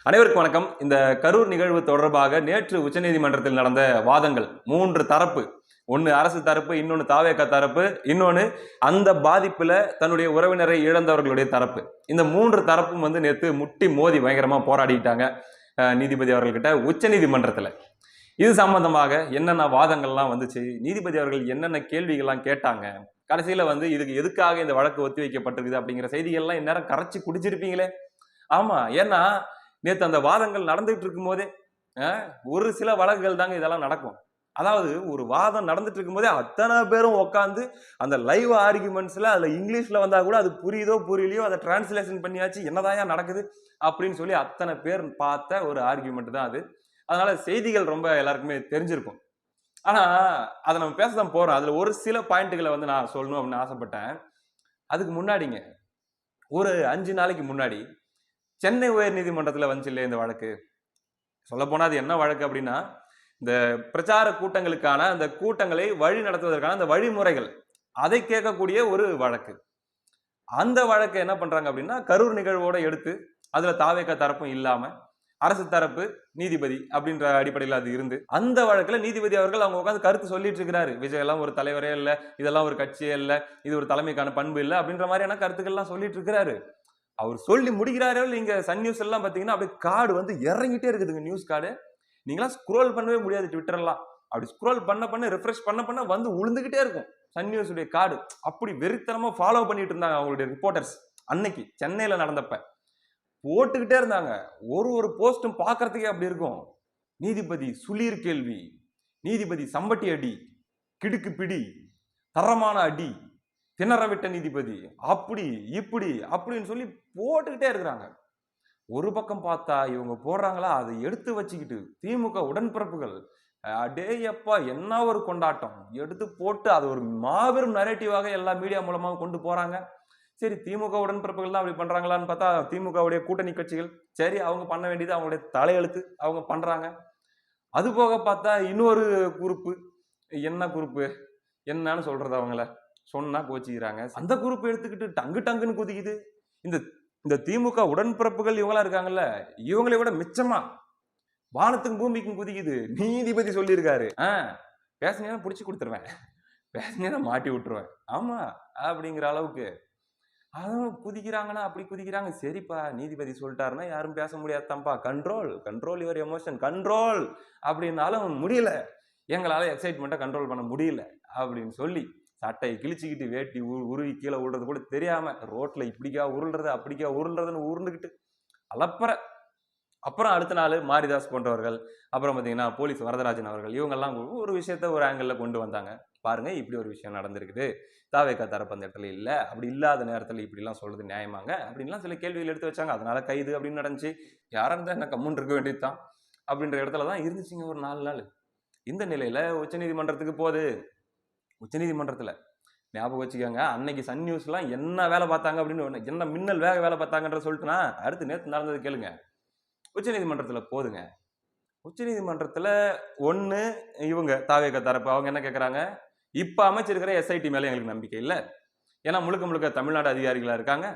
அனைவருக்கும் வணக்கம். இந்த கரூர் நிகழ்வு தொடர்பாக நேற்று உச்சநீதிமன்றத்தில் நடந்த வாதங்கள் 3 தரப்பு. ஒன்னு அரசு தரப்பு, இன்னொன்னு தாவேக தரப்பு, இன்னொன்னு அந்த பாதிப்புல தன்னுடைய உறவினரை இழந்தவர்களுடைய தரப்பு. இந்த 3 தரப்பும் நேற்று முட்டி மோதி பயங்கரமா போராடிட்டாங்க நீதிபதி அவர்கள்கிட்ட உச்சநீதிமன்றத்துல. இது சம்பந்தமாக என்னென்ன வாதங்கள்லாம் வந்துச்சு, நீதிபதி அவர்கள் என்னென்ன கேள்விகள்லாம் கேட்டாங்க, கடைசியில இதுக்கு எதுக்காக இந்த வழக்கு ஒத்தி வைக்கப்பட்டிருக்குது அப்படிங்கிற செய்திகள்லாம் இந்நேரம் கரைச்சி குடிச்சிருப்பீங்களே. ஆமா, ஏன்னா நேற்று அந்த வாதங்கள் நடந்துட்டு இருக்கும் போதே ஒரு சில வழக்குகள் தாங்க இதெல்லாம் நடக்கும். அதாவது ஒரு வாதம் நடந்துட்டு இருக்கும் போதே அத்தனை பேரும் உட்காந்து அந்த லைவ் ஆர்குமெண்ட்ஸ்ல அதுல இங்கிலீஷ்ல வந்தா கூட அது புரியுதோ புரியலையோ அதை டிரான்ஸ்லேஷன் பண்ணியாச்சு, என்னதான் நடக்குது அப்படின்னு சொல்லி அத்தனை பேர் பார்த்த ஒரு ஆர்குமெண்ட் தான் அது. அதனால செய்திகள் ரொம்ப எல்லாருக்குமே தெரிஞ்சிருக்கும். ஆனா அதை நம்ம பேசதான் போறோம். அதுல ஒரு சில பாயிண்ட்களை நான் சொல்லணும் அப்படின்னு ஆசைப்பட்டேன். அதுக்கு முன்னாடிங்க, ஒரு 5 நாளைக்கு முன்னாடி சென்னை உயர் நீதிமன்றத்தில் வந்துச்சு இல்லையா இந்த வழக்கு. சொல்ல போனா அது என்ன வழக்கு அப்படின்னா, இந்த பிரச்சார கூட்டங்களுக்கான அந்த கூட்டங்களை வழி நடத்துவதற்கான அந்த வழிமுறைகள் அதை கேட்கக்கூடிய ஒரு வழக்கு. அந்த வழக்கை என்ன பண்றாங்க அப்படின்னா, கரூர் நிகழ்வோட எடுத்து அதுல தாவேக தரப்பும் இல்லாம அரசு தரப்பு நீதிபதி அப்படின்ற அடிப்படையில் அது இருந்து அந்த வழக்குல நீதிபதி அவர்கள் அவங்க உட்காந்து கருத்து சொல்லிட்டு இருக்கிறாரு. விஜய் எல்லாம் ஒரு தலைவரே இல்ல, இதெல்லாம் ஒரு கட்சியே இல்ல, இது ஒரு தலைமைக்கான பண்பு இல்ல அப்படின்ற மாதிரியான கருத்துக்கள் எல்லாம் சொல்லிட்டு இருக்கிறாரு. அவர் சொல்லி முடிக்கிறாரோ இங்க சன் நியூஸ் எல்லாம் பாத்தீங்கன்னா அப்படியே கார்டு இறங்கிட்டே இருக்குதுங்க. நியூஸ் கார்டு நீங்களாம் ஸ்க்ரோல் பண்ணவே முடியாது. ட்விட்டர் எல்லாம் அப்படி ஸ்க்ரோல் பண்ண ரிஃப்ரெஷ் பண்ண உளுந்துகிட்டே இருக்கும் சன் நியூஸ் உடைய கார்டு. அப்படி வெறித்தனமா ஃபாலோ பண்ணிட்டு இருந்தாங்க அவங்களுடைய ரிப்போர்ட்டர்ஸ். அன்னைக்கு சென்னையில நடந்தப்ப போட்டுக்கிட்டே இருந்தாங்க. ஒரு போஸ்டும் பாக்குறதுக்கே அப்படி இருக்கும். நீதிபதி சுளீர் கேள்வி, நீதிபதி சம்பட்டி அடி, கிடுக்கு பிடி, தரமான அடி, திணறவிட்ட நீதிபதி, அப்படி இப்படி அப்படின்னு சொல்லி போட்டுக்கிட்டே இருக்கிறாங்க. ஒரு பக்கம் பார்த்தா இவங்க போடுறாங்களா, அதை எடுத்து வச்சுக்கிட்டு திமுக உடன்பிறப்புகள் அடேயப்பா என்ன ஒரு கொண்டாட்டம் எடுத்து போட்டு அது ஒரு மாபெரும் நரேட்டிவாக எல்லா மீடியா மூலமாக கொண்டு போறாங்க. சரி, திமுக உடன்பிறப்புகள் தான் அப்படி பண்றாங்களான்னு பார்த்தா திமுகவுடைய கூட்டணி கட்சிகள் சரி அவங்க பண்ண வேண்டியது அவங்களுடைய தலையெழுத்து, அவங்க பண்றாங்க. அது போக பார்த்தா இன்னொரு குரூப்பு, என்ன குரூப்பு என்னன்னு சொல்றது, அவங்கள சொன்னா கோச்சிக்கிறாங்க. அந்த குரூப் எடுத்துக்கிட்டு டங்குன்னு குதிக்குது. இந்த திமுக உடன்பிறப்புகள் இவங்களா இருக்காங்கல்ல, இவங்களை விட மிச்சமா வானத்துக்கும் பூமிக்கும் குதிக்குது. நீதிபதி சொல்லியிருக்காரு, பேசினா புடிச்சு கொடுத்துருவேன், பேசினா மாட்டி விட்டுருவேன், ஆமா அப்படிங்கிற அளவுக்கு அதுவும் குதிக்கிறாங்கன்னா அப்படி குதிக்கிறாங்க. சரிப்பா, நீதிபதி சொல்லிட்டாருன்னா யாரும் பேச முடியாதான்ப்பா, கண்ட்ரோல் யுவர் எமோஷன் கண்ட்ரோல் அப்படின்னாலும் முடியல, எங்களால எக்ஸைட்மெண்ட்டை கண்ட்ரோல் பண்ண முடியல அப்படின்னு சொல்லி சட்டையை கிழிச்சுக்கிட்டு வேட்டி உருவி கீழே விடுறது கூட தெரியாம ரோட்ல இப்படிக்கா உருள்றது அப்படிக்கா உருள்றதுன்னு உருண்டுகிட்டு அலப்பற. அப்புறம் அடுத்த நாள் மாரிதாஸ் போன்றவர்கள், அப்புறம் பார்த்தீங்கன்னா போலீஸ் வரதராஜன் அவர்கள், இவங்கெல்லாம் ஒரு விஷயத்த ஒரு ஆங்கிள் கொண்டு வந்தாங்க. பாருங்க, இப்படி ஒரு விஷயம் நடந்திருக்குது, தாவேகா தரப்பு அந்த இடத்துல இல்லை, அப்படி இல்லாத நேரத்தில் இப்படிலாம் சொல்றது நியாயமாங்க அப்படின்லாம் சில கேள்விகள் எடுத்து வச்சாங்க. அதனால கைது அப்படின்னு நடந்துச்சு. யாரா இருந்தா என்ன கம்முன்னு இருக்க வேண்டியதுதான் அப்படின்ற இடத்துல தான் இருந்துச்சுங்க ஒரு 4 நாள். இந்த நிலையில உச்சநீதிமன்றத்துக்கு போகுது. உச்சநீதிமன்றத்துல ஞாபகம் வச்சுக்கோங்க, அன்னைக்கு சன் நியூஸ்லாம் என்ன வேலை பார்த்தாங்க அப்படின்னு, என்ன மின்னல் வேக வேலை பார்த்தாங்கன்ற சொல்லிட்டுனா அடுத்து நேற்று நடந்தது கேளுங்க. உச்சநீதிமன்றத்துல போதுங்க. உச்சநீதிமன்றத்துல ஒண்ணு இவங்க தாவேக தரப்பு அவங்க என்ன கேட்கறாங்க, இப்ப அமைச்சிருக்கிற எஸ்ஐடி மேல எங்களுக்கு நம்பிக்கை இல்லை, ஏன்னா முழுக்க தமிழ்நாடு அதிகாரிகளா இருக்காங்க.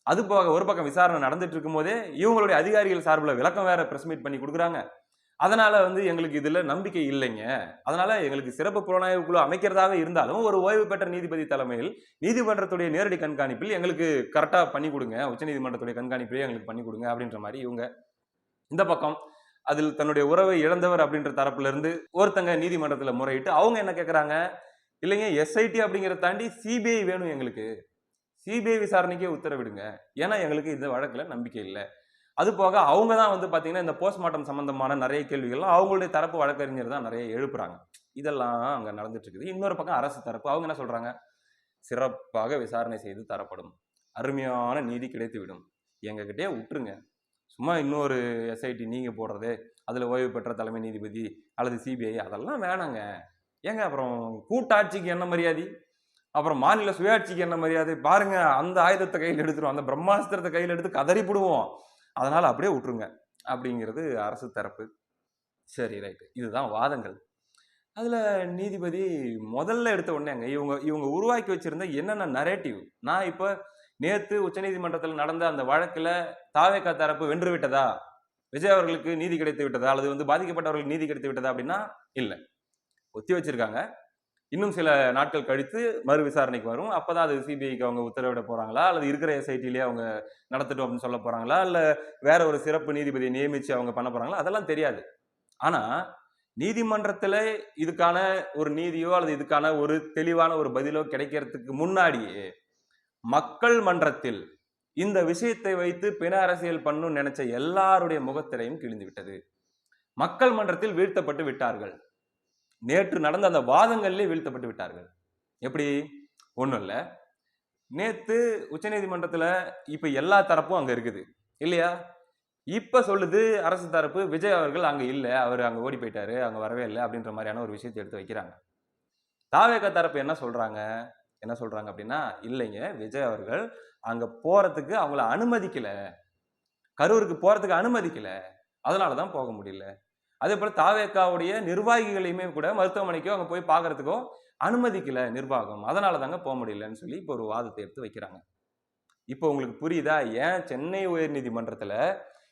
அது போக ஒரு பக்கம் விசாரணை நடந்துட்டு இருக்கும் போதே இவங்களுடைய அதிகாரிகள் சார்பில் விளக்கம் வேற பிரஸ் மீட் பண்ணி கொடுக்குறாங்க. அதனால எங்களுக்கு இதுல நம்பிக்கை இல்லைங்க, அதனால எங்களுக்கு சிறப்பு புலனாய்வு குழு அமைக்கிறதாக இருந்தாலும் ஒரு ஓய்வு பெற்ற நீதிபதி தலைமையில் நீதிமன்றத்துடைய நேரடி கண்காணிப்பில் எங்களுக்கு கரெக்டா பண்ணி கொடுங்க, உச்சநீதிமன்றத்துடைய கண்காணிப்பிலே எங்களுக்கு பண்ணி கொடுங்க அப்படின்ற மாதிரி இவங்க. இந்த பக்கம் அதில் தன்னுடைய உறவை இழந்தவர் அப்படின்ற தரப்புல இருந்து ஒருத்தங்க நீதிமன்றத்துல முறையிட்டு அவங்க என்ன கேட்கறாங்க, இல்லைங்க எஸ்ஐடி அப்படிங்கிறத தாண்டி சிபிஐ வேணும், எங்களுக்கு சிபிஐ விசாரணைக்கே உத்தரவிடுங்க, ஏன்னா எங்களுக்கு இந்த வழக்குல நம்பிக்கை இல்லை. அது போக அவங்க தான் பாத்தீங்கன்னா இந்த போஸ்ட்மார்ட்டம் சம்பந்தமான நிறைய கேள்விகள்லாம் அவங்களுடைய தரப்பு வழக்கறிஞர் தான் நிறைய எழுப்புறாங்க. இதெல்லாம் அங்க நடந்துட்டு இருக்குது. இன்னொரு பக்கம் அரசு தரப்பு அவங்க என்ன சொல்றாங்க, சிறப்பாக விசாரணை செய்து தரப்படும், அருமையான நீதி கிடைத்துவிடும், எங்ககிட்டே விட்டுருங்க, சும்மா இன்னொரு எஸ்ஐடி நீங்க போடுறது, அதுல ஓய்வு பெற்ற தலைமை நீதிபதி அல்லது சிபிஐ அதெல்லாம் வேணாங்க. ஏங்க அப்புறம் கூட்டாட்சிக்கு என்ன மரியாதை, அப்புறம் மாநில சுயாட்சிக்கு என்ன மரியாதை பாருங்க, அந்த ஆயுதத்தை கையில் எடுத்துரும், அந்த பிரம்மாஸ்திரத்தை கையில் எடுத்து கதறிப்படுவோம், அதனால அப்படியே விட்டுருங்க அப்படிங்கிறது அரசு தரப்பு. சரி, ரைட்டு, இதுதான் வாதங்கள். அதுல நீதிபதி முதல்ல எடுத்த உடனேங்க இவங்க உருவாக்கி வச்சிருந்த என்னென்ன நரேட்டிவ், நான் இப்ப நேத்து உச்சநீதிமன்றத்தில் நடந்த அந்த வழக்குல தாவேகா தரப்பு வென்று விட்டதா, விஜய் அவர்களுக்கு நீதி கிடைத்து விட்டதா அல்லது வந்து பாதிக்கப்பட்டவர்களுக்கு நீதி கிடைத்து விட்டதா அப்படின்னா இல்லை, ஒத்தி வச்சிருக்காங்க. இன்னும் சில நாட்கள் கழித்து மறு விசாரணைக்கு வரும். அப்பதான் அது சிபிஐக்கு அவங்க உத்தரவிட போறாங்களா அல்லது இருக்கிற எஸ்ஐடிலேயே அவங்க நடத்தட்டும் அப்படின்னு சொல்ல போறாங்களா இல்ல வேற ஒரு சிறப்பு நீதிபதியை நியமிச்சு அவங்க பண்ண போறாங்களா அதெல்லாம் தெரியாது. ஆனா நீதிமன்றத்துல இதுக்கான ஒரு நீதியோ அல்லது இதுக்கான ஒரு தெளிவான ஒரு பதிலோ கிடைக்கிறதுக்கு முன்னாடியே மக்கள் மன்றத்தில் இந்த விஷயத்தை வைத்து பிண அரசியல் பண்ணும் நினைச்ச எல்லாருடைய முகத்திரையும் கிழிந்து விட்டது. மக்கள் மன்றத்தில் வீழ்த்தப்பட்டு விட்டார்கள். நேற்று நடந்த அந்த வாதங்களிலே வீழ்த்தப்பட்டு விட்டார்கள். எப்படி? ஒண்ணும் இல்ல, நேத்து உச்சநீதிமன்றத்துல இப்ப எல்லா தரப்பும் அங்க இருக்குது இல்லையா? இப்ப சொல்லுது அரசு தரப்பு விஜய் அவர்கள் அங்க இல்ல, அவர் அங்க ஓடி போயிட்டாரு, அங்க வரவே இல்லை அப்படின்ற மாதிரியான ஒரு விஷயத்தை எடுத்து வைக்கிறாங்க. தாவேகா தரப்பு என்ன சொல்றாங்க அப்படின்னா, இல்லைங்க, விஜய் அவர்கள் அங்க போறதுக்கு அவங்கள அனுமதிக்கல, கரூருக்கு போறதுக்கு அனுமதிக்கல, அதனாலதான் போக முடியல. அதே போல தாவேகாவுடைய நிர்வாகிகளையுமே கூட மருத்துவமனைக்கோ அங்க போய் பாக்குறதுக்கோ அனுமதிக்கல நிர்வாகம், அதனால தாங்க போக முடியலன்னு சொல்லி இப்போ ஒரு வாதத்தை எடுத்து வைக்கிறாங்க. இப்போ உங்களுக்கு புரியுதா ஏன் சென்னை உயர்நீதிமன்றத்துல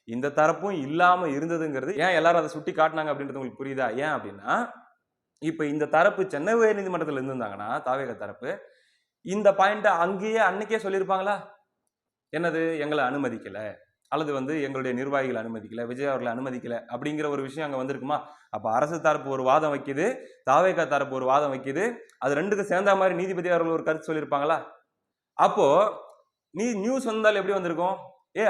இந்த தரப்பும் இல்லாம இருந்ததுங்கிறது, ஏன் எல்லாரும் அதை சுட்டி காட்டினாங்க அப்படின்றது உங்களுக்கு புரியுதா? ஏன் அப்படின்னா, இப்ப இந்த தரப்பு சென்னை உயர்நீதிமன்றத்துல இருந்திருந்தாங்கன்னா தாவேகா தரப்பு இந்த பாயிண்ட் அங்கேயே அன்னைக்கே சொல்லியிருப்பாங்களா? என்னது, எங்களை அனுமதிக்கல அல்லது வந்து எங்களுடைய நிர்வாகிகள் அனுமதிக்கல, விஜய் அவர்களை அனுமதிக்கல அப்படிங்கிற ஒரு விஷயம் அங்க வந்திருக்குமா? அப்ப அரசு தரப்பு ஒரு வாதம் வைக்குது, தாவேகா தரப்பு ஒரு வாதம் வைக்குது, அது ரெண்டுக்கும் சேர்ந்த மாதிரி நீதிபதி அவர்கள் ஒரு கருத்து சொல்லியிருப்பாங்களா? அப்போ நீ நியூஸ் வந்தால் எப்படி வந்திருக்கும்?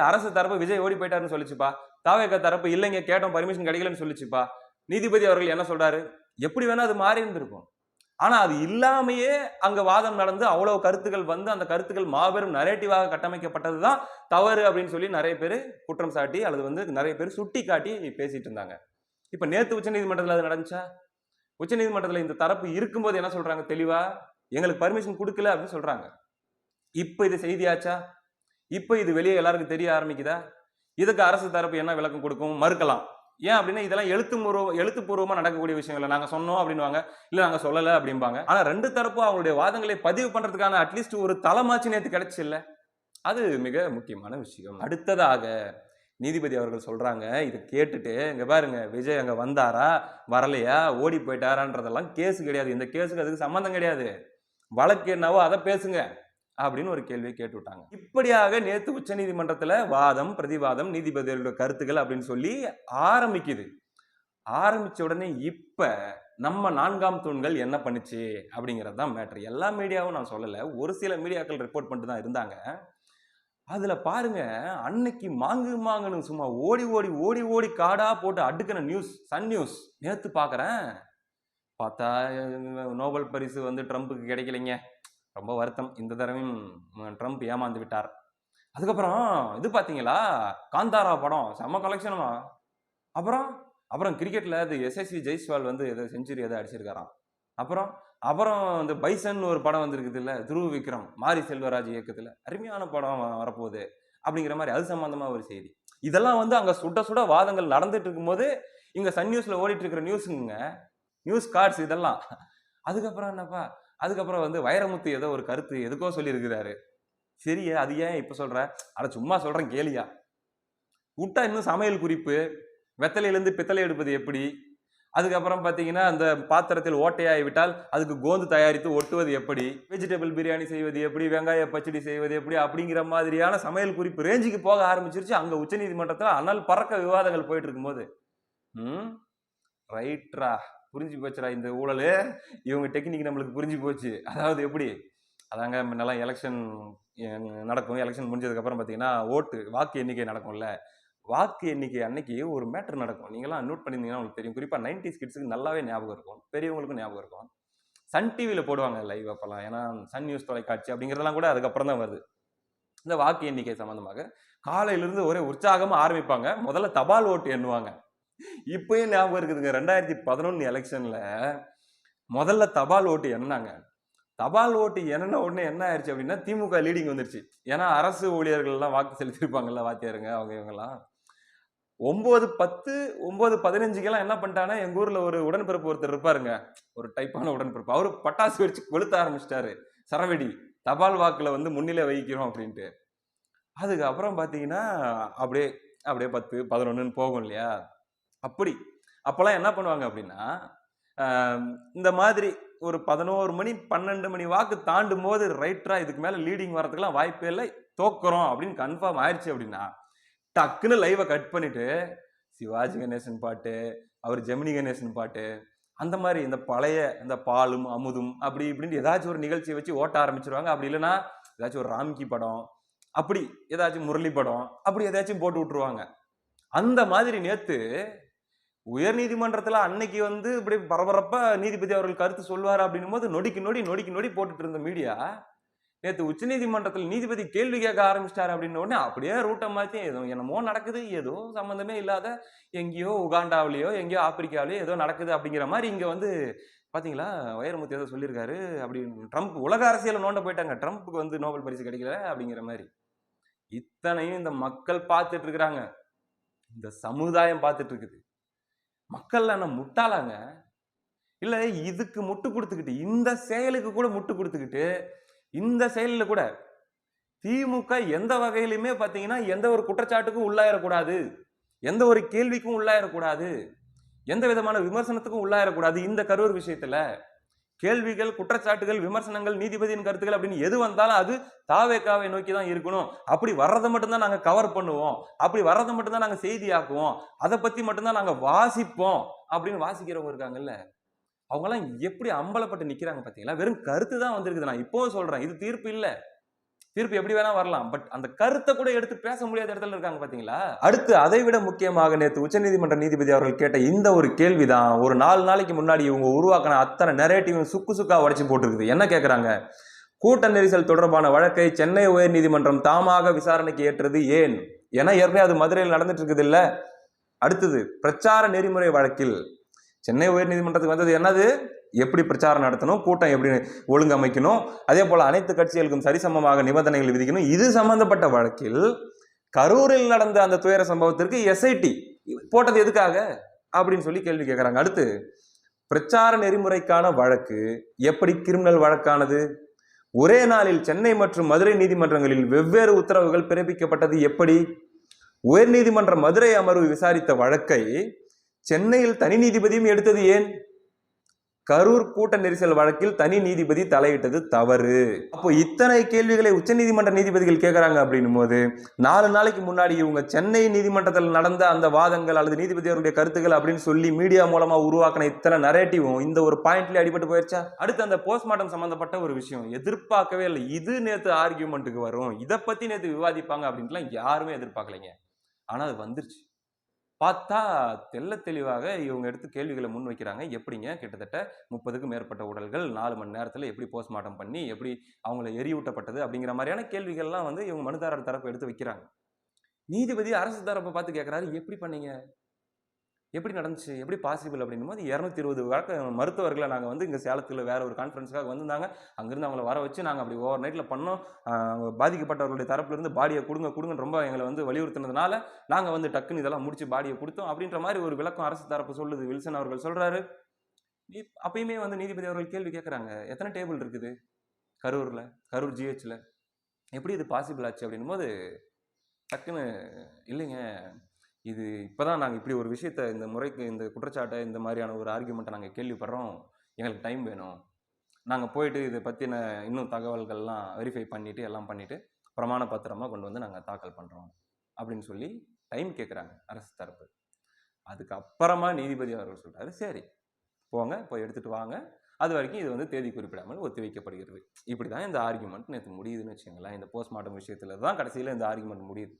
அரசு தரப்பு விஜய் ஓடி போயிட்டாருன்னு சொல்லிச்சுப்பா, தாவேகா தரப்பு இல்லைங்க கேட்டோம் பர்மிஷன் கிடைக்கலன்னு சொல்லிச்சுப்பா, நீதிபதி அவர்கள் என்ன சொல்றாரு? எப்படி வேணா அது மாறி இருந்திருக்கும். ஆனா அது இல்லாமையே அங்க வாதம் நடந்து அவ்வளவு கருத்துக்கள் வந்து அந்த கருத்துக்கள் மாபெரும் நரேட்டிவாக கட்டமைக்கப்பட்டதுதான் தவறு அப்படின்னு சொல்லி நிறைய பேர் குற்றம் சாட்டி அல்லது வந்து நிறைய பேர் சுட்டி காட்டி பேசிட்டு இருந்தாங்க. இப்ப நேத்து உச்சநீதிமன்றத்தில் அது நடந்துச்சா? உச்சநீதிமன்றத்தில் இந்த தரப்பு இருக்கும்போது என்ன சொல்றாங்க தெளிவா? எங்களுக்கு பர்மிஷன் கொடுக்கல அப்படின்னு சொல்றாங்க. இப்ப இது செய்தியாச்சா? இப்ப இது வெளியே எல்லாருக்கும் தெரிய ஆரம்பிக்குதா? இதுக்கு அரசு தரப்பு என்ன விளக்கம் கொடுக்கும்? மறுக்கலாம். ஏன் அப்படின்னா இதெல்லாம் எழுத்துப்பூர்வமா நடக்கக்கூடிய விஷயங்கள். நாங்க சொன்னோம் அப்படின்வாங்க, இல்ல நாங்க சொல்லல அப்படிம்பாங்க. ஆனா ரெண்டு தரப்பும் அவங்களுடைய வாதங்களை பதிவு பண்றதுக்கான அட்லீஸ்ட் ஒரு தளமாச்சு நேத்து கிடைச்சு இல்ல, அது மிக முக்கியமான விஷயம். அடுத்ததாக நீதிபதி அவர்கள் சொல்றாங்க, இதை கேட்டுட்டு இங்க பாருங்க, விஜய் அங்க வந்தாரா வரலையா ஓடி போயிட்டாரான்றதெல்லாம் கேஸ் கிடையாது, இந்த கேஸுக்கு அதுக்கு சம்பந்தம் கிடையாது, வழக்கு என்னவோ அதை பேசுங்க அப்படின்னு ஒரு கேள்வியை கேட்டு விட்டாங்க. இப்படியாக நேத்து உச்ச நீதிமன்றத்துல வாதம் பிரதிவாதம் நீதிபதிகளோட கருத்துக்கள் அப்படின்னு சொல்லி ஆரம்பிக்குது. ஆரம்பிச்ச உடனே இப்ப நம்ம நான்காம் தூண்கள் என்ன பண்ணுச்சு அப்படிங்கிறது தான் மேட்டர். எல்லா மீடியாவும் நான் சொல்லல, ஒரு சில மீடியாக்கள் ரிப்போர்ட் பண்ணிட்டு தான் இருந்தாங்க. அதுல பாருங்க, அன்னைக்கு மாங்குன்னு சும்மா ஓடி ஓடி ஓடி ஓடி காடா போட்டு அடுக்கின நியூஸ் சன் நியூஸ். நேத்து பாக்குறேன், பார்த்தா நோபல் பரிசு வந்து ட்ரம்ப்புக்கு கிடைக்கலைங்க, ரொம்ப வருத்தம், இந்த தடவையும் ட்ரம்ப் ஏமாந்து விட்டார். அதுக்கப்புறம் இது பாத்தீங்களா, காந்தாரா படம் செம்ம கலெக்ஷனுமா. அப்புறம் அப்புறம் கிரிக்கெட்ல அது எஸ்எஸ்சி ஜெய்ஸ்வால் வந்து ஏதோ செஞ்சுரி ஏதோ அடிச்சிருக்காராம். அப்புறம் அப்புறம் இந்த பைசன் ஒரு படம் வந்திருக்குது இல்ல, துருவ விக்ரம் மாரி செல்வராஜ் இயக்கத்துல, அருமையான படம் வரப்போகுது அப்படிங்கிற மாதிரி அது சம்பந்தமா ஒரு செய்தி. இதெல்லாம் வந்து அங்க சுட சுட வாதங்கள் நடந்துட்டு இருக்கும்போது இங்க சன் நியூஸ்ல ஓடிட்டு இருக்கிற நியூஸுங்க, நியூஸ் கார்ட்ஸ் இதெல்லாம். அதுக்கப்புறம் என்னப்பா, அதுக்கப்புறம் வந்து வைரமுத்து ஏதோ ஒரு கருத்து எதுக்கோ சொல்லி இருக்கிறாரு. சரியா, அது ஏன் இப்ப சொல்ற? அட சும்மா சொல்றேன் கேளியா. விட்டா இன்னும் சமையல் குறிப்பு, வெத்தலையிலிருந்து பித்தளை எடுப்பது எப்படி, அதுக்கப்புறம் பாத்தீங்கன்னா அந்த பாத்திரத்தில் ஓட்டையாகி விட்டால் அதுக்கு கோந்து தயாரித்து ஒட்டுவது எப்படி, வெஜிடபிள் பிரியாணி செய்வது எப்படி, வெங்காய பச்சடி செய்வது எப்படி அப்படிங்கிற மாதிரியான சமையல் குறிப்பு ரேஞ்சுக்கு போக ஆரம்பிச்சிருச்சு அங்க உச்சநீதிமன்றத்தில் அனல் பறக்க விவாதங்கள் போயிட்டு இருக்கும்போது. ரைட்ரா, புரிஞ்சு போச்சுடா இந்த ஊழல், இவங்க டெக்னிக் நம்மளுக்கு புரிஞ்சு போச்சு. அதாவது எப்படி, அதாங்க முன்னெல்லாம் எலெக்ஷன் நடக்கும், எலெக்ஷன் முடிஞ்சதுக்கு அப்புறம் பாத்தீங்கன்னா வாக்கு எண்ணிக்கை நடக்கும்ல, வாக்கு எண்ணிக்கை அன்னைக்கு ஒரு மேட்டர் நடக்கும். நீங்களாம் நோட் பண்ணியிருந்தீங்கன்னா உங்களுக்கு தெரியும், குறிப்பா 90s கிட்ஸுக்கு நல்லாவே ஞாபகம் இருக்கும், பெரியவங்களுக்கும் ஞாபகம் இருக்கும். சன் டிவியில போடுவாங்க லைவ் அப்பெல்லாம், ஏன்னா சன் நியூஸ் தொலைக்காட்சி அப்படிங்கிறதெல்லாம் கூட அதுக்கப்புறம் தான் வருது. இந்த வாக்கு எண்ணிக்கை சம்பந்தமாக காலையிலிருந்து ஒரே உற்சாகமா ஆரம்பிப்பாங்க. முதல்ல தபால் ஓட்டு எண்ணுவாங்க. இப்பயும் ஞாபகம் இருக்குதுங்க, 2011 எலெக்ஷன்ல முதல்ல தபால் ஓட்டு எண்ணாங்க. தபால் ஓட்டு எண்ணன உடனே என்ன ஆயிடுச்சு அப்படின்னா திமுக லீடிங் வந்துருச்சு. ஏன்னா அரசு ஊழியர்கள் எல்லாம் வாக்கு செலுத்திருப்பாங்கல்ல, வாத்தியாருங்க அவங்க இவங்கெல்லாம். 9:10 9:15 என்ன பண்ணிட்டாங்கன்னா, எங்க ஊர்ல ஒரு உடன்பிறப்பு ஒருத்தர் இருப்பாருங்க, ஒரு டைப்பான உடன்பிறப்பு, அவரு பட்டாசு வெடிச்சு கொளுத்த ஆரம்பிச்சிட்டாரு, சரவெடி, தபால் வாக்குல வந்து முன்னிலை வகிக்கிறோம் அப்படின்ட்டு. அதுக்கப்புறம் பாத்தீங்கன்னா அப்படியே அப்படியே 10 11ன்னு போகும் இல்லையா? அப்படி அப்பெல்லாம் என்ன பண்ணுவாங்க அப்படின்னா, இந்த மாதிரி ஒரு 11 மணி 12 மணி வாக்கு தாண்டும் போது ரைட்டரா இதுக்கு மேல லீடிங் வரதுக்கெல்லாம் வாய்ப்பே இல்லை, தோக்குறோம் அப்படின்னு கன்ஃபார்ம் ஆயிடுச்சு அப்படின்னா டக்குன்னு லைவ கட் பண்ணிட்டு சிவாஜி கணேசன் பாட்டு, அவர் ஜெமினி கணேசன் பாட்டு, அந்த மாதிரி இந்த பழைய இந்த பாலும் அமுதும் அப்படி இப்படின்னு ஏதாச்சும் ஒரு நிகழ்ச்சியை வச்சு ஓட்ட ஆரம்பிச்சிருவாங்க. அப்படி இல்லைன்னா ஏதாச்சும் ஒரு ராம்கி படம், அப்படி ஏதாச்சும் முரளி படம், அப்படி ஏதாச்சும் போட்டு விட்டுருவாங்க. அந்த மாதிரி நேத்து உயர் நீதிமன்றத்துல அன்னைக்கு வந்து இப்படி பரபரப்பா நீதிபதி அவர்கள் கருத்து சொல்வாரு அப்படின்னும் போது நொடிக்கு நொடி போட்டுட்டு இருந்த மீடியா நேத்து உச்ச நீதிமன்றத்தில் நீதிபதி கேள்வி கேட்க ஆரம்பிச்சிட்டாரு அப்படின்னு உடனே அப்படியே ரூட்டை மாத்தி ஏதோ என்னமோ நடக்குது, ஏதோ சம்பந்தமே இல்லாத எங்கேயோ உகாண்டாவிலேயோ எங்கேயோ ஆப்பிரிக்காவிலேயோ ஏதோ நடக்குது அப்படிங்கிற மாதிரி இங்க வந்து பாத்தீங்களா வைரமுத்து ஏதோ சொல்லியிருக்காரு அப்படின்னு ட்ரம்ப் உலக அரசியல நோண்ட போயிட்டாங்க, ட்ரம்ப்புக்கு வந்து நோபல் பரிசு கிடைக்கல அப்படிங்கிற மாதிரி. இத்தனையும் இந்த மக்கள் பார்த்துட்டு இருக்கிறாங்க, இந்த சமுதாயம் பார்த்துட்டு இருக்குது. மக்கள் என்ன முட்டாளாங்க? இல்ல இதுக்கு முட்டு கொடுத்துக்கிட்டு இந்த செயலுக்கு கூட முட்டு கொடுத்துக்கிட்டு இந்த செயலில் கூட திமுக எந்த வகையிலுமே பாத்தீங்கன்னா எந்த ஒரு குற்றச்சாட்டுக்கும் உள்ளாயிடக்கூடாது, எந்த ஒரு கேள்விக்கும் உள்ளாயிடக்கூடாது, எந்த விதமான விமர்சனத்துக்கும் உள்ளாயிடக்கூடாது. இந்த கரூர் விஷயத்துல கேள்விகள், குற்றச்சாட்டுகள், விமர்சனங்கள், நீதிபதியின் கருத்துக்கள் அப்படின்னு எது வந்தாலும் அது தாவேக்காவை நோக்கி தான் இருக்கணும். அப்படி வர்றதை மட்டும்தான் நாங்க கவர் பண்ணுவோம், அப்படி வர்றதை மட்டும்தான் நாங்க செய்தியாக்குவோம், அதை பத்தி மட்டும்தான் நாங்க வாசிப்போம் அப்படின்னு வாசிக்கிறவங்க இருக்காங்கல்ல, அவங்க எல்லாம் எப்படி அம்பலப்பட்டு நிக்கிறாங்க பாத்தீங்களா? வெறும் கருத்து தான் வந்திருக்குது. நான் இப்போ சொல்றேன், இது தீர்ப்பு இல்ல. தீர்ப்பு எப்படி வேணா வரலாம், பட் அந்த கருத்தை கூட எடுத்து பேச முடியாத இடத்துல இருக்காங்க பாத்தீங்களா? அடுத்து அதை விட முக்கியமாக நேத்து உச்சநீதிமன்ற நீதிபதி அவர்கள் கேட்ட இந்த ஒரு கேள்விதான் ஒரு 4 நாளைக்கு முன்னாடி இவங்க உருவாக்கின அத்தனை நரேட்டிவ் சுக்கா உடைச்சு போட்டுருக்குது. என்ன கேக்குறாங்க? கூட்ட நெரிசல் தொடர்பான வழக்கை சென்னை உயர் நீதிமன்றம் தாமாக விசாரணைக்கு ஏற்றது ஏன்? ஏன்னா ஏற்கனவே அது மதுரையில் நடந்துட்டு இருக்குது இல்ல. அடுத்தது பிரச்சார நெறிமுறை வழக்கில் சென்னை உயர் நீதிமன்றத்துக்கு வந்தது என்னது? எப்படி பிரச்சாரம் நடத்தணும், கூட்டம் எப்படி ஒழுங்கமைக்கணும், அதே போல அனைத்து கட்சிகளுக்கும் சரிசமமாக நிபந்தனைகள் விதிக்கணும். இது சம்பந்தப்பட்ட வழக்கில் கரூரில் நடந்த அந்த துயர சம்பவத்திற்கு SIT போட்டது எதுக்காக அப்படின்னு சொல்லி கேள்வி கேட்கிறாங்க. அடுத்து பிரச்சார நெறிமுறைக்கான வழக்கு எப்படி கிரிமினல் வழக்கானது? ஒரே நாளில் சென்னை மற்றும் மதுரை நீதிமன்றங்களில் வெவ்வேறு உத்தரவுகள் பிறப்பிக்கப்பட்டது எப்படி? உயர் நீதிமன்ற மதுரை அமர்வு விசாரித்த வழக்கை சென்னையில் தனி நீதிபதியும் எடுத்தது ஏன்? கரூர் கூட்ட நெரிசல் வழக்கில் தனி நீதிபதி தலையிட்டது தவறு. அப்போ இத்தனை கேள்விகளை உச்சநீதிமன்ற நீதிபதிகள் கேட்கறாங்க அப்படின்னும் போது 4 நாளைக்கு முன்னாடி இவங்க சென்னை நீதிமன்றத்தில் நடந்த அந்த வாதங்கள் அல்லது நீதிபதி அவருடைய கருத்துக்கள் அப்படின்னு சொல்லி மீடியா மூலமா உருவாக்கின இத்தனை நரேட்டிவும் இந்த ஒரு பாயிண்ட்ல அடிபட்டு போயிடுச்சா? அடுத்து அந்த போஸ்ட்மார்ட்டம் சம்பந்தப்பட்ட ஒரு விஷயம் எதிர்பார்க்கவே இல்லை. இது நேத்து ஆர்கியூமெண்ட்டுக்கு வரும், இதை பத்தி நேத்து விவாதிப்பாங்க அப்படின்ட்டுலாம் யாருமே எதிர்பார்க்கலைங்க. ஆனா அது வந்துருச்சு. பார்த்தா தெள்ள தெளிவாக இவங்க எடுத்து கேள்விகளை முன் வைக்கிறாங்க. எப்படிங்க கிட்டத்தட்ட 30க்கும் மேற்பட்ட உடல்கள் 4 மணி நேரத்தில் எப்படி போஸ்ட்மார்ட்டம் பண்ணி எப்படி அவங்கள எரியூட்டப்பட்டது அப்படிங்கிற மாதிரியான கேள்விகள்லாம் வந்து இவங்க மனுதாரர் தரப்பு எடுத்து வைக்கிறாங்க. நீதிபதி அரசு தரப்பை பார்த்து கேட்கிறாரு, எப்படி பண்ணீங்க, எப்படி நடந்துச்சு, எப்படி பாசிபிள் அப்படின்னும் போது 220 வழக்கு மருத்துவர்களை நாங்கள் வந்து இங்கே சேலத்தில் வேற ஒரு கான்ஃபரன்ஸுக்காக வந்திருந்தாங்க, அங்கிருந்து அவங்கள வர வச்சு நாங்கள் அப்படி ஓவர் நைட்டில் பண்ணோம். பாதிக்கப்பட்டவர்களுடைய தரப்புலேருந்து பாடியை கொடுங்கன்னு ரொம்ப எங்களை வந்து வலியுறுத்தினதுனால நாங்கள் வந்து டக்குன்னு இதெல்லாம் முடிச்சு பாடியை கொடுத்தோம் அப்படின்ற மாதிரி ஒரு விளக்கம் அரசு தரப்பு சொல்லுது. வில்சன் அவர்கள் சொல்றாரு. அப்பயுமே வந்து நீதிபதி அவர்கள் கேள்வி கேட்குறாங்க, எத்தனை டேபிள் இருக்குது கரூரில், கரூர் GHல எப்படி இது பாசிபிள் ஆச்சு அப்படின்னும் போது டக்குன்னு இல்லைங்க, இது இப்போதான் நாங்கள் இப்படி ஒரு விஷயத்த இந்த முறைக்கு இந்த குற்றச்சாட்டை இந்த மாதிரியான ஒரு ஆர்கியூமெண்ட்டை நாங்கள் கேள்விப்படுறோம், எங்களுக்கு டைம் வேணும், நாங்கள் போயிட்டு இதை பற்றின இன்னும் தகவல்கள்லாம் வெரிஃபை பண்ணிவிட்டு எல்லாம் பண்ணிவிட்டு பிரமாண பத்திரமாக கொண்டு வந்து நாங்கள் தாக்கல் பண்ணுறோம் அப்படின்னு சொல்லி டைம் கேட்குறாங்க அரசு தரப்பு. அதுக்கப்புறமா நீதிபதி அவர்கள் சொல்கிறாரு, சரி போங்க போய் எடுத்துகிட்டு வாங்க, அது வரைக்கும் இது வந்து தேதி குறிப்பிடாமல் ஒத்தி வைக்கப்படுகிறது. இப்படி தான் இந்த ஆர்கியூமெண்ட் நேற்று முடியுதுன்னு வச்சுங்களேன். இந்த போஸ்ட்மார்ட்டம் விஷயத்தில் தான் கடைசியில் இந்த ஆர்கியூமெண்ட் முடியுது.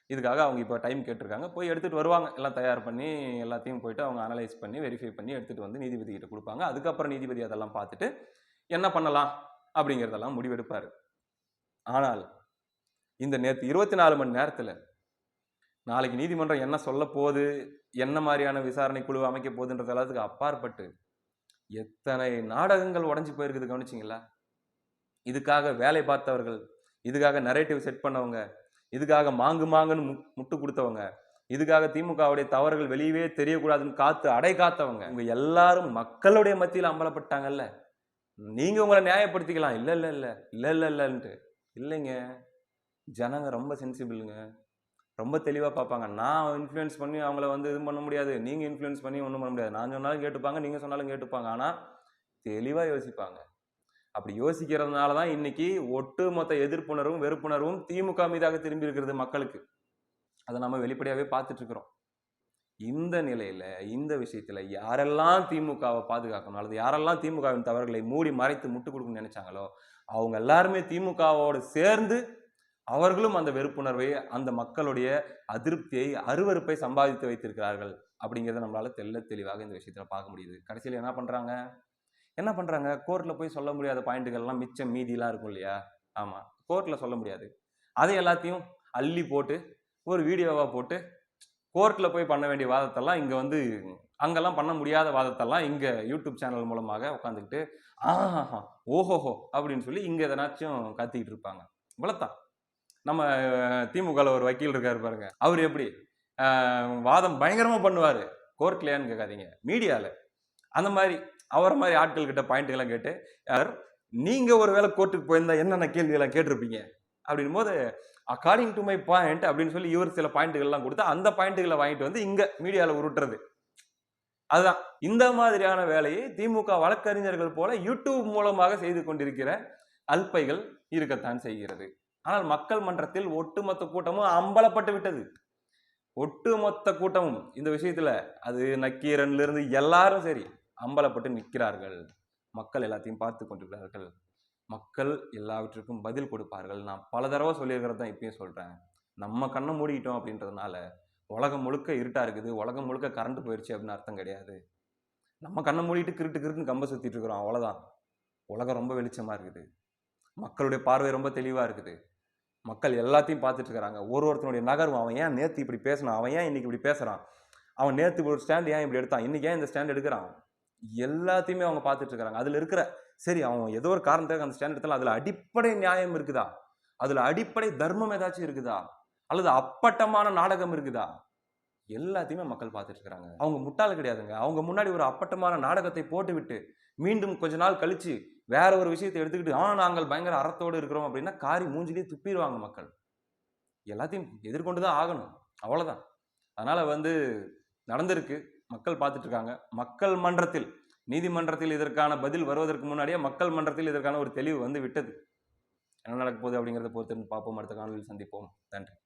இதுக்காக அவங்க இப்போ டைம் கேட்டிருக்காங்க, போய் எடுத்துகிட்டு வருவாங்க, எல்லாம் தயார் பண்ணி எல்லாத்தையும் போயிட்டு அவங்க அனலைஸ் பண்ணி வெரிஃபை பண்ணி எடுத்துகிட்டு வந்து நீதிபதி கிட்ட கொடுப்பாங்க. அதுக்கப்புறம் நீதிபதி அதெல்லாம் பார்த்துட்டு என்ன பண்ணலாம் அப்படிங்கிறதெல்லாம் முடிவெடுப்பார். ஆனால் இந்த நேற்று 24 மணி நேரத்தில் நாளைக்கு நீதிமன்றம் என்ன சொல்ல போகுது, என்ன மாதிரியான விசாரணை குழு அமைக்க போகுதுன்றது எல்லாத்துக்கு அப்பாற்பட்டு எத்தனை நாடகங்கள் உடஞ்சி போயிருக்குது கவனிச்சிங்களா? இதுக்காக வேலை பார்த்தவர்கள், இதுக்காக நரேட்டிவ் செட் பண்ணவங்க, இதுக்காக மாங்குன்னு முட்டு கொடுத்தவங்க, இதுக்காக திமுகவுடைய தவறுகள் வெளியவே தெரியக்கூடாதுன்னு காத்து அடை காத்தவங்க, இவங்க எல்லாரும் மக்களுடைய மத்தியில் அம்பலப்பட்டாங்கல்ல. நீங்க உங்களை நியாயப்படுத்திக்கலாம், இல்ல இல்ல இல்ல இல்ல இல்ல இல்லன்ட்டு. இல்லைங்க, ஜனங்க ரொம்ப சென்சிபிளுங்க. ரொம்ப தெளிவா பார்ப்பாங்க. நான் இன்ஃப்ளூயன்ஸ் பண்ணி அவங்கள வந்து இது பண்ண முடியாது. நீங்க இன்ஃப்ளூயன்ஸ் பண்ணி ஒண்ணும் பண்ண முடியாது. நான் சொன்னாலும் கேட்டுப்பாங்க, நீங்க சொன்னாலும் கேட்டுப்பாங்க. ஆனா, தெளிவா யோசிப்பாங்க. அப்படி யோசிக்கிறதுனால தான் இன்னைக்கு ஒட்டுமொத்த எதிர்ப்புணர்வும், வெறுப்புணர்வும் திமுக மீதாக திரும்பி இருக்கிறது மக்களுக்கு. அத நம்ம வெளிப்படையாவே பார்த்துட்டு இருக்கிறோம். இந்த நிலையில, இந்த விஷயத்துல யாரெல்லாம் திமுகவ பாதுகாக்கணும், அல்லது யாரெல்லாம் திமுகவின் தவறுகளை மூடி மறைத்து முட்டுக் குடுக்கணும்னு நெனைச்சாங்களோ, அவங்க எல்லாருமே திமுகவோடு சேர்ந்து அவர்களும் அந்த வெறுப்புணர்வை, அந்த மக்களுடைய அதிருப்தியை, அருவருப்பை சம்பாதித்து வைத்திருக்கிறார்கள். அப்படிங்கிறத நம்மளால தெள்ளத் தெளிவாக இந்த விஷயத்துல பார்க்க முடியுது. கடைசியில என்ன பண்றாங்க? கோர்ட்ல போய் சொல்ல முடியாத பாயிண்ட்கள்லாம் மிச்சம் மீதிலாம் இருக்கும் இல்லையா? ஆமா. கோர்ட்ல சொல்ல முடியாது. அதை எல்லாத்தையும் அள்ளி போட்டு, ஒரு வீடியோவா போட்டு, கோர்ட்ல போய் பண்ண வேண்டிய வாதத்தெல்லாம் இங்க வந்து அங்கெல்லாம் பண்ண முடியாத வாதத்தெல்லாம் இங்க யூடியூப் சேனல் மூலமாக உட்காந்துக்கிட்டு, ஆஹாஹா! ஓஹோஹோ! அப்படின்னு சொல்லி இங்க எதனாச்சும் கத்திக்கிட்டு இருப்பாங்க. இவ்வளத்தான். நம்ம திமுகல ஒரு வக்கீல் இருக்காரு பாருங்க. அவரு எப்படி? அ வாதம் பயங்கரமா பண்ணுவாரு. கோர்ட்லயான்னு கேட்காதீங்க. மீடியால. அந்த மாரி அவர மாரி ஆட்கள் கிட்ட பாயிண்ட்லாம் கேட்டு, யார் நீங்க ஒரு வேளை கோர்ட்டுக்கு போயிருந்தா என்னென்ன கேள்வியெல்லாம் கேட்டிருப்பீங்க? அப்படின்னும்போது, அக்கார்டிங் டூ மை பாயிண்ட் அப்படின்னு சொல்லி இவர் சில பாயிண்ட்கள்லாம் குடுத்து, அந்த பாயிண்ட்கள வாங்கிட்டு வந்து இங்க மீடியால உருட்டுறது. அதுதான். இந்த மாதிரியான வேலையை திமுக வழக்கறிஞர்கள் போல யூடியூப் மூலமாக செய்து கொண்டிருக்கிற அல்பைகள் இருக்கத்தான் செய்கிறது. ஆனால் மக்கள் மன்றத்தில் ஒட்டுமொத்த கூட்டமும் அம்பலப்பட்டு விட்டது. ஒட்டுமொத்த கூட்டமும் இந்த விஷயத்துல அது நக்கீரன்ல இருந்து எல்லாரும் சரி அம்பலப்பட்டு நிற்கிறார்கள். மக்கள் எல்லாத்தையும் பார்த்துக் கொண்டிருக்கிறார்கள். மக்கள் எல்லாவற்றிற்கும் பதில் கொடுப்பார்கள். நான் பல தடவ சொல்லியிருக்கிறது தான் இப்பயும் சொல்றேன். நம்ம கண்ண மூடிட்டோம் அப்படின்றதுனால, உலகம் முழுக்க இருட்டா இருக்குது. உலகம் முழுக்க கரண்ட் போயிருச்சு அப்படின்னு அர்த்தம் கிடையாது. நம்ம கண்ண மூடிட்டு கிறுட்டு கிறுட்டுன்னு கம்ப சுத்திட்டு இருக்கிறோம். அவ்வளவுதான். உலகம் ரொம்ப வெளிச்சமா இருக்குது. மக்களுடைய பார்வை ரொம்ப தெளிவா இருக்குது. மக்கள் எல்லாத்தையும் பார்த்துட்டு இருக்கிறாங்க. ஒருத்தனுடைய நகர்வு. அவன் ஏன் நேத்து இப்படி பேசினான்? அவன் ஏன் இன்னைக்கு இப்படி பேசுறான்? அவன் நேத்து ஒரு ஸ்டாண்ட் ஏன் இப்படி எடுத்தான்? இன்னைக்கு ஏன் இந்த ஸ்டாண்ட் எடுக்கிறான்? எல்லாத்தையுமே அவங்க பார்த்துட்டு இருக்காங்க. அதுல இருக்கிற சரி அவன் ஏதோ ஒரு காரணத்துக்காக அந்த ஸ்டாண்ட் எடுத்தாலும் அதுல அடிப்படை நியாயம் இருக்குதா? அதுல அடிப்படை தர்மம் ஏதாச்சும் இருக்குதா? அல்லது அப்பட்டமான நாடகம் இருக்குதா? எல்லாத்தையுமே மக்கள் பார்த்துட்டு இருக்காங்க. அவங்க முட்டாள் கிடையாதுங்க. அவங்க முன்னாடி ஒரு அப்பட்டமான நாடகத்தை போட்டுவிட்டு, மீண்டும் கொஞ்ச நாள் கழிச்சு வேற ஒரு விஷயத்தை எடுத்துக்கிட்டு, நாங்கள் பயங்கர அறத்தோடு இருக்கிறோம் அப்படின்னா, காரி மூஞ்சிலேயே துப்பிருவாங்க மக்கள். எல்லாத்தையும் எதிர்கொண்டு தான் ஆகணும். அவ்வளவுதான். அதனால வந்து நடந்திருக்கு. மக்கள் பார்த்துட்டு இருக்காங்க. மக்கள் மன்றத்தில், நீதிமன்றத்தில் இதற்கான பதில் வருவதற்கு முன்னாடியே மக்கள் மன்றத்தில் இதற்கான ஒரு தெளிவு வந்து விட்டது. என்ன நடக்கப் போகுது அப்படிங்கிறத பொறுத்திருந்து பார்ப்போம். அடுத்த காணொளியில் சந்திப்போம். நன்றி.